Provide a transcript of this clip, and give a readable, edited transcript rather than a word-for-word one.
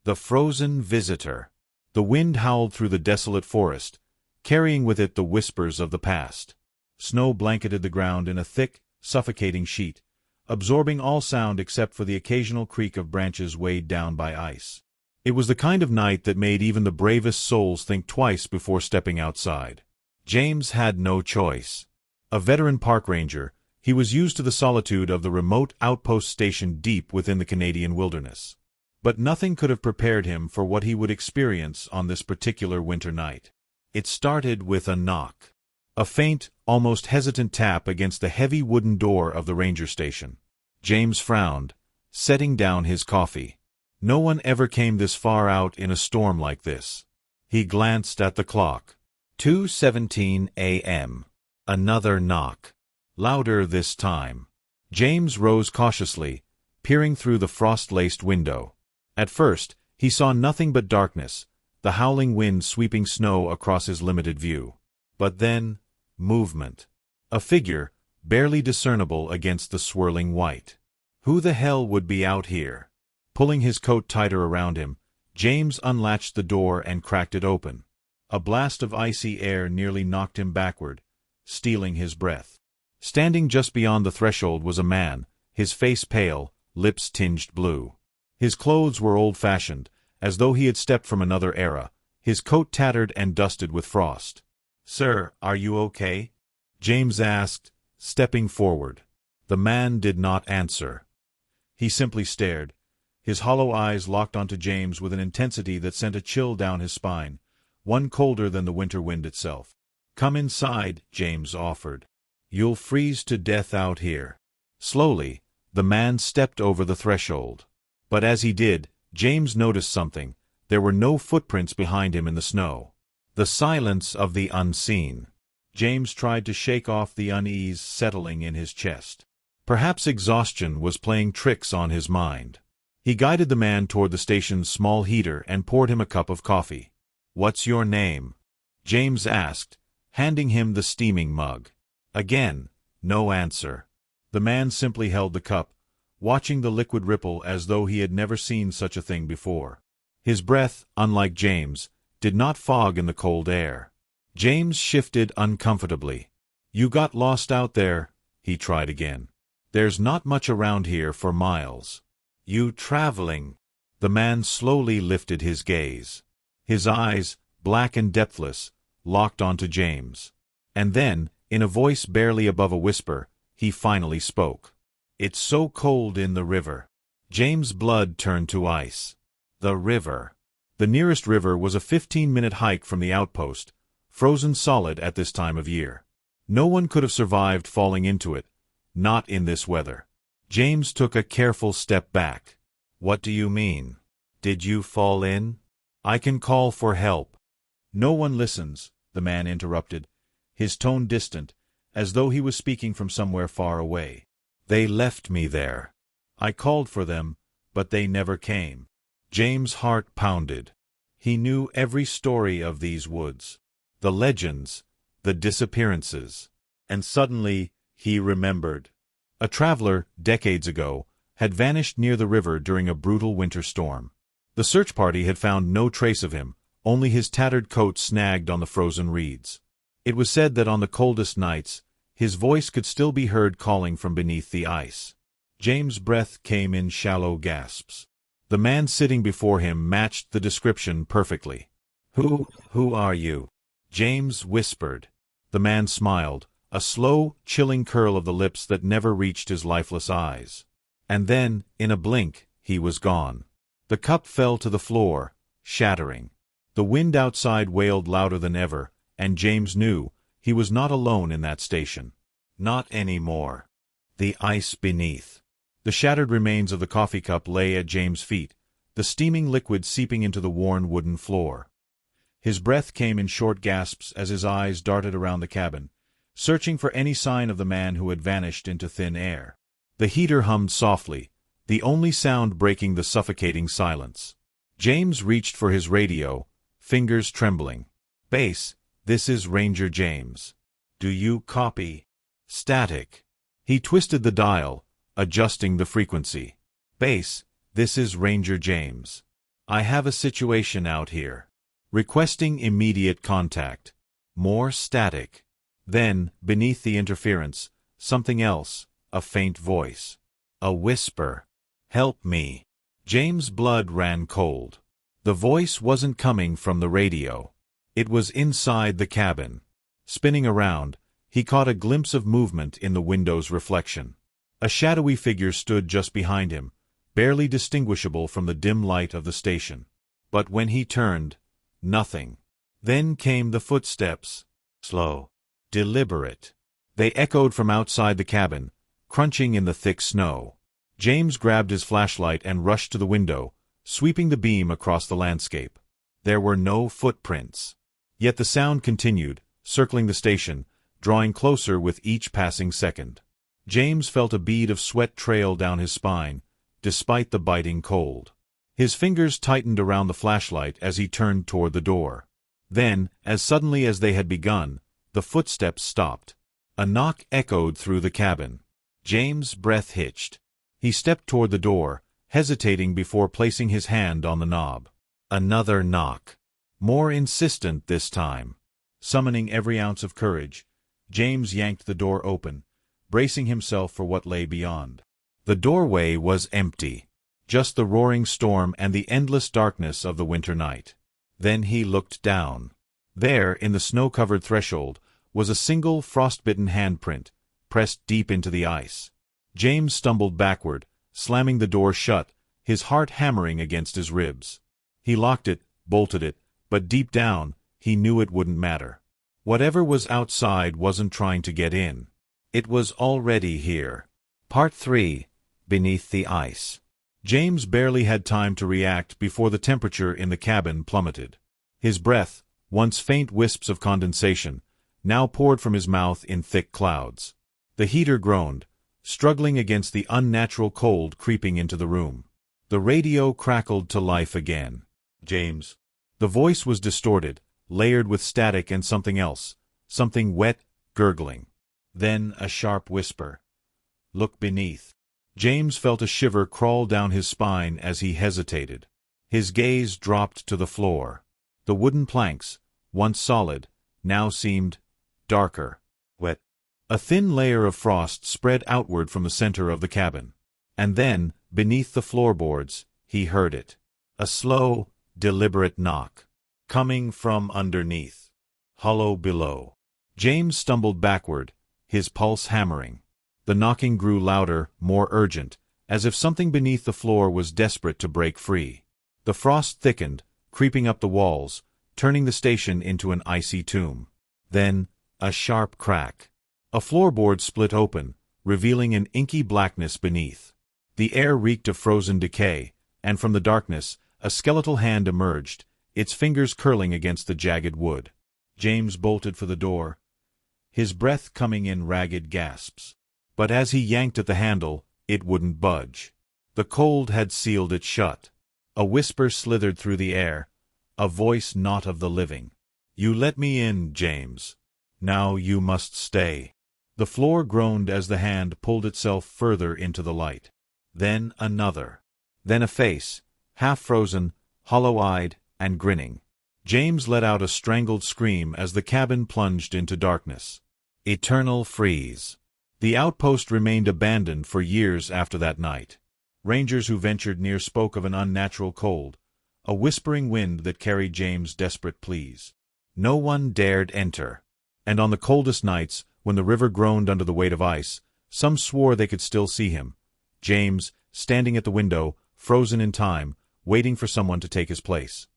The frozen visitor. The wind howled through the desolate forest, carrying with it the whispers of the past. Snow blanketed the ground in a thick, suffocating sheet, absorbing all sound except for the occasional creak of branches weighed down by ice. It was the kind of night that made even the bravest souls think twice before stepping outside. James had no choice. A veteran park ranger, he was used to the solitude of the remote outpost station deep within the Canadian wilderness. But nothing could have prepared him for what he would experience on this particular winter night. It started with a knock. A faint, almost hesitant tap against the heavy wooden door of the ranger station. James frowned, setting down his coffee. No one ever came this far out in a storm like this. He glanced at the clock. 2:17 a.m. Another knock. Louder this time. James rose cautiously, peering through the frost-laced window. At first, he saw nothing but darkness, the howling wind sweeping snow across his limited view. But then, movement. A figure, barely discernible against the swirling white. Who the hell would be out here? Pulling his coat tighter around him, James unlatched the door and cracked it open. A blast of icy air nearly knocked him backward, stealing his breath. Standing just beyond the threshold was a man, his face pale, lips tinged blue. His clothes were old-fashioned, as though he had stepped from another era, his coat tattered and dusted with frost. "Sir, are you okay?" James asked, stepping forward. The man did not answer. He simply stared, his hollow eyes locked onto James with an intensity that sent a chill down his spine, one colder than the winter wind itself. "Come inside," James offered. "You'll freeze to death out here." Slowly, the man stepped over the threshold. But as he did, James noticed something. There were no footprints behind him in the snow. The silence of the unseen. James tried to shake off the unease settling in his chest. Perhaps exhaustion was playing tricks on his mind. He guided the man toward the station's small heater and poured him a cup of coffee. "What's your name?" James asked, handing him the steaming mug. Again, no answer. The man simply held the cup, watching the liquid ripple as though he had never seen such a thing before. His breath, unlike James, did not fog in the cold air. James shifted uncomfortably. "You got lost out there," he tried again. "There's not much around here for miles." "You traveling?" The man slowly lifted his gaze. His eyes, black and depthless, locked onto James. And then, in a voice barely above a whisper, he finally spoke. "It's so cold in the river." James' blood turned to ice. The river. The nearest river was a 15-minute hike from the outpost, frozen solid at this time of year. No one could have survived falling into it, not in this weather. James took a careful step back. "What do you mean? Did you fall in? I can call for help." "No one listens," the man interrupted, his tone distant, as though he was speaking from somewhere far away. "They left me there. I called for them, but they never came." James' heart pounded. He knew every story of these woods. The legends, the disappearances. And suddenly, he remembered. A traveler, decades ago, had vanished near the river during a brutal winter storm. The search party had found no trace of him, only his tattered coat snagged on the frozen reeds. It was said that on the coldest nights, his voice could still be heard calling from beneath the ice. James' breath came in shallow gasps. The man sitting before him matched the description perfectly. Who are you?" James whispered. The man smiled, a slow, chilling curl of the lips that never reached his lifeless eyes. And then, in a blink, he was gone. The cup fell to the floor, shattering. The wind outside wailed louder than ever, and James knew he was not alone in that station. Not anymore. The ice beneath. The shattered remains of the coffee cup lay at James' feet, the steaming liquid seeping into the worn wooden floor. His breath came in short gasps as his eyes darted around the cabin, searching for any sign of the man who had vanished into thin air. The heater hummed softly, the only sound breaking the suffocating silence. James reached for his radio, fingers trembling. "Base, this is Ranger James. Do you copy?" Static. He twisted the dial, adjusting the frequency. "Base, this is Ranger James. I have a situation out here. Requesting immediate contact. More static. Then, beneath the interference, something else, a faint voice. A whisper. Help me. James' blood ran cold. The voice wasn't coming from the radio. It was inside the cabin. Spinning around, he caught a glimpse of movement in the window's reflection. A shadowy figure stood just behind him, barely distinguishable from the dim light of the station. But when he turned, nothing. Then came the footsteps. Slow. Deliberate. They echoed from outside the cabin, crunching in the thick snow. James grabbed his flashlight and rushed to the window, sweeping the beam across the landscape. There were no footprints. Yet the sound continued, circling the station, drawing closer with each passing second. James felt a bead of sweat trail down his spine, despite the biting cold. His fingers tightened around the flashlight as he turned toward the door. Then, as suddenly as they had begun, the footsteps stopped. A knock echoed through the cabin. James' breath hitched. He stepped toward the door, hesitating before placing his hand on the knob. Another knock. More insistent this time. Summoning every ounce of courage, James yanked the door open, bracing himself for what lay beyond. The doorway was empty. Just the roaring storm and the endless darkness of the winter night. Then he looked down. There, in the snow-covered threshold, was a single frostbitten handprint, pressed deep into the ice. James stumbled backward, slamming the door shut, his heart hammering against his ribs. He locked it, bolted it, but deep down, he knew it wouldn't matter. Whatever was outside wasn't trying to get in. It was already here. Part 3. Beneath the Ice. James barely had time to react before the temperature in the cabin plummeted. His breath, once faint wisps of condensation, now poured from his mouth in thick clouds. The heater groaned, struggling against the unnatural cold creeping into the room. The radio crackled to life again. James. The voice was distorted, layered with static and something else, something wet, gurgling. Then a sharp whisper. Look beneath. James felt a shiver crawl down his spine as he hesitated. His gaze dropped to the floor. The wooden planks, once solid, now seemed darker, wet. A thin layer of frost spread outward from the center of the cabin. And then, beneath the floorboards, he heard it. A slow, deliberate knock. Coming from underneath. Hollow below. James stumbled backward, his pulse hammering. The knocking grew louder, more urgent, as if something beneath the floor was desperate to break free. The frost thickened, creeping up the walls, turning the station into an icy tomb. Then, a sharp crack. A floorboard split open, revealing an inky blackness beneath. The air reeked of frozen decay, and from the darkness, a skeletal hand emerged, its fingers curling against the jagged wood. James bolted for the door, his breath coming in ragged gasps. But as he yanked at the handle, it wouldn't budge. The cold had sealed it shut. A whisper slithered through the air, a voice not of the living. You let me in, James. Now you must stay. The floor groaned as the hand pulled itself further into the light. Then another. Then a face, half-frozen, hollow-eyed, and grinning. James let out a strangled scream as the cabin plunged into darkness. Eternal freeze. The outpost remained abandoned for years after that night. Rangers who ventured near spoke of an unnatural cold, a whispering wind that carried James' desperate pleas. No one dared enter. And on the coldest nights, when the river groaned under the weight of ice, some swore they could still see him. James, standing at the window, frozen in time, waiting for someone to take his place.